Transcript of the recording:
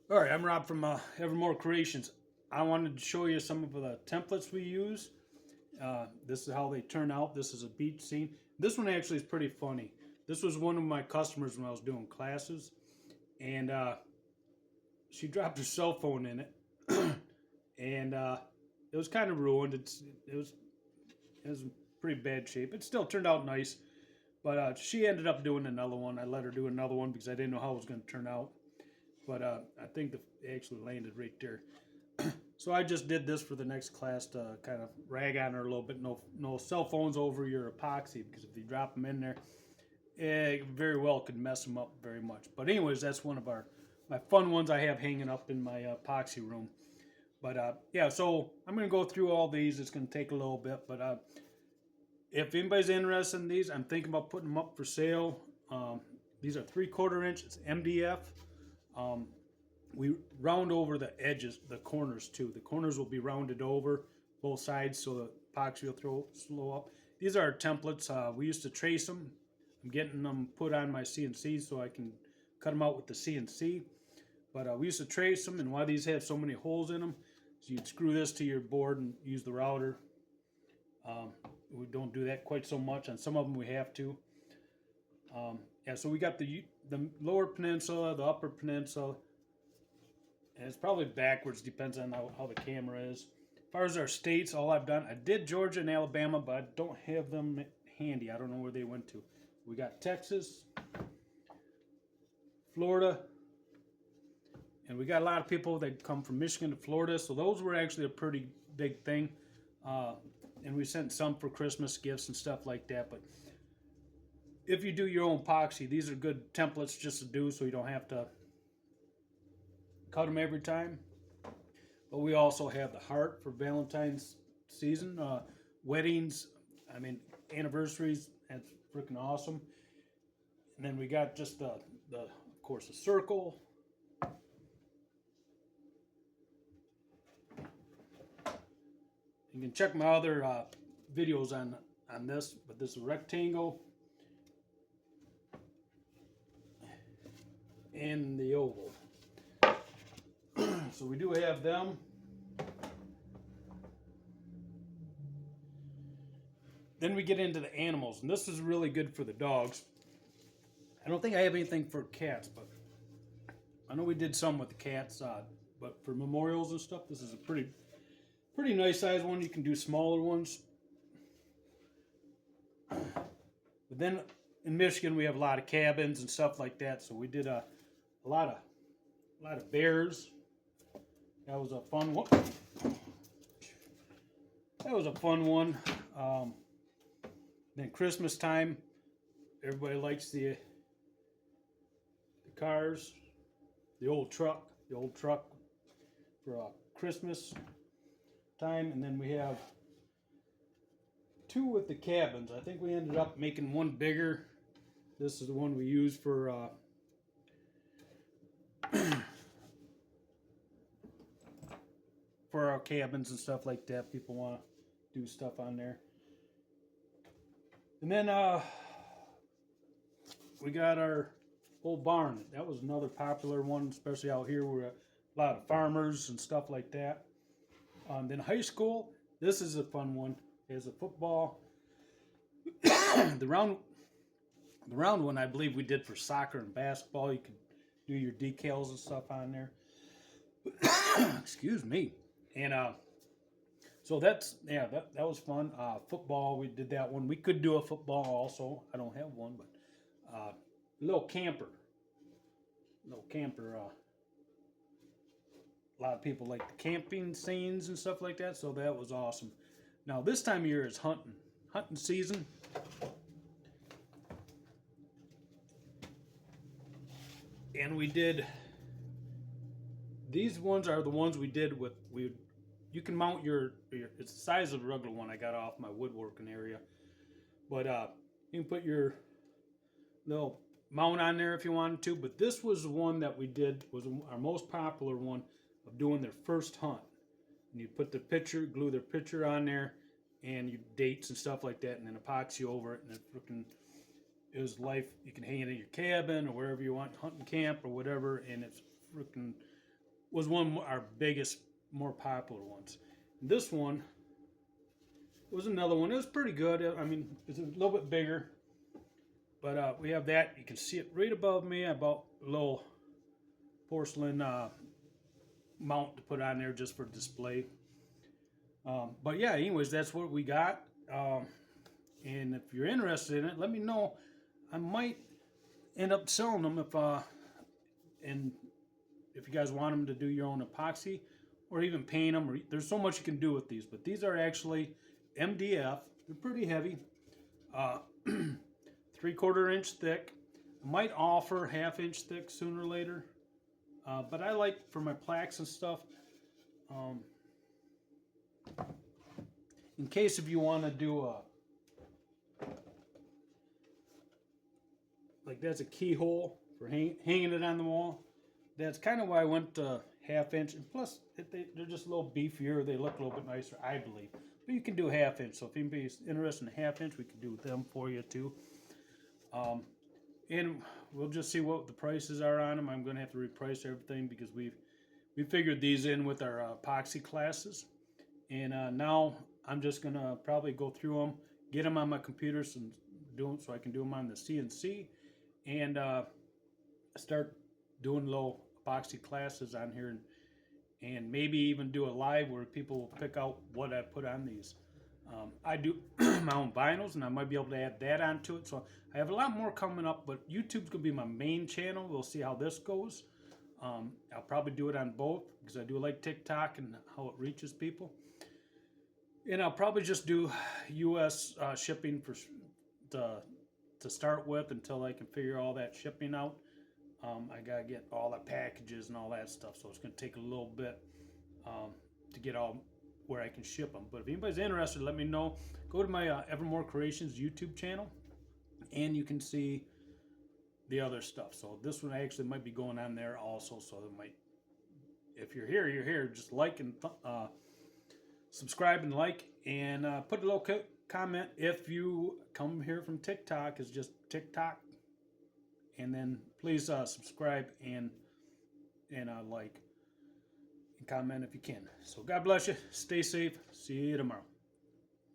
All right, I'm Rob from Evermore Creations. I wanted to show you some of the templates we use. This is how they turn out. This is a beach scene. This one actually is pretty funny. This was one of my customers when I was doing classes, and she dropped her cell phone in it, and it was kind of ruined. It was in pretty bad shape. It still turned out nice, but she ended up doing another one. I let her do another one because I didn't know how it was going to turn out. But I think it actually landed right there. So I just did this for the next class to kind of rag on her a little bit. No cell phones over your epoxy, because if you drop them in there, it very well could mess them up very much. But anyways, that's one of my fun ones I have hanging up in my epoxy room. But yeah, so I'm going to go through all these. It's going to take a little bit, but if anybody's interested in these, I'm thinking about putting them up for sale. These are 3/4 inch. It's MDF. Um, we round over the edges, the corners too. The corners will be rounded over both sides, so the epoxy will slow up. These are our templates. We used to trace them. I'm getting them put on my CNC so I can cut them out with the CNC. But we used to trace them, and why these have so many holes in them, so you'd screw this to your board and use the router. We don't do that quite so much. On some of them we have to. Yeah, so we got the lower peninsula, the upper peninsula, and it's probably backwards, depends on how the camera is. As far as our states, all I've done, I did Georgia and Alabama, but I don't have them handy. I don't know where they went to. We got Texas, Florida, and we got a lot of people that come from Michigan to Florida, so those were actually a pretty big thing. And we sent some for Christmas gifts and stuff like that. But if you do your own epoxy, these are good templates just to do, so you don't have to cut them every time. But we also have the heart for Valentine's season, weddings, I mean anniversaries. That's freaking awesome. And then we got just the of course, the circle. You can check my other videos on this, but this is a rectangle and the oval. So we do have them. Then we get into the animals, and this is really good for the dogs. I don't think I have anything for cats, but I know we did some with the cats. But for memorials and stuff, this is a pretty nice size one. You can do smaller ones. But then in Michigan, we have a lot of cabins and stuff like that. So we did a lot of bears. That was a fun one. Then Christmas time, everybody likes the cars, the old truck for Christmas time. And then we have two with the cabins. I think we ended up making one bigger. This is the one we use for for our cabins and stuff like that. People want to do stuff on there. And then we got our old barn. That was another popular one, especially out here where a lot of farmers and stuff like that. Then high school, this is a fun one. There's a football. the round one, I believe we did for soccer and basketball. You could do your decals and stuff on there. Excuse me. And so that was fun. Football, we did that one. We could do a football also. I don't have one, but little camper. A lot of people like the camping scenes and stuff like that, so that was awesome. Now this time of year is hunting season. And we did, these ones are the ones we did with, you can mount your it's the size of a regular one I got off my woodworking area. But you can put your little mount on there if you wanted to. But this was the one that we did, was our most popular one of doing their first hunt. And you put the picture, glue their picture on there, and your dates and stuff like that, and then epoxy over it, and it freaking is life. You can hang it in your cabin or wherever you want, hunting camp or whatever, and it's freaking was one of our biggest, more popular ones. This one was another one. It was pretty good. I mean, it's a little bit bigger, but we have that. You can see it right above me. I bought a little porcelain mount to put on there just for display. But yeah, anyways, that's what we got. And if you're interested in it, let me know. I might end up selling them and if you guys want them to do your own epoxy or even paint them. Or, there's so much you can do with these, but these are actually MDF. They're pretty heavy, 3/4 inch thick. I might offer 1/2 inch thick sooner or later, but I like for my plaques and stuff. In case if you want to do like that's a keyhole for hanging it on the wall. That's kind of why I went to 1/2 inch, and plus they're just a little beefier. They look a little bit nicer, I believe. But you can do 1/2 inch. So if anybody's interested in 1/2 inch, we can do them for you too. And we'll just see what the prices are on them. I'm going to have to reprice everything because we figured these in with our epoxy classes, and now I'm just going to probably go through them, get them on my computer, and do them so I can do them on the CNC, and start doing little epoxy classes on here, and maybe even do a live where people will pick out what I put on these. I do my own vinyls, and I might be able to add that onto it. So I have a lot more coming up, but YouTube's going to be my main channel. We'll see how this goes. I'll probably do it on both because I do like TikTok and how it reaches people. And I'll probably just do U.S. Shipping to start with until I can figure all that shipping out. I got to get all the packages and all that stuff, so it's going to take a little bit to get all where I can ship them. But if anybody's interested, let me know. Go to my Evermore Creations YouTube channel, and you can see the other stuff. So this one actually might be going on there also. So it might, if you're here, you're here. Just like and subscribe and like, and put a little comment. If you come here from TikTok, it's just TikTok, and then please subscribe and like and comment if you can. So God bless you. Stay safe. See you tomorrow.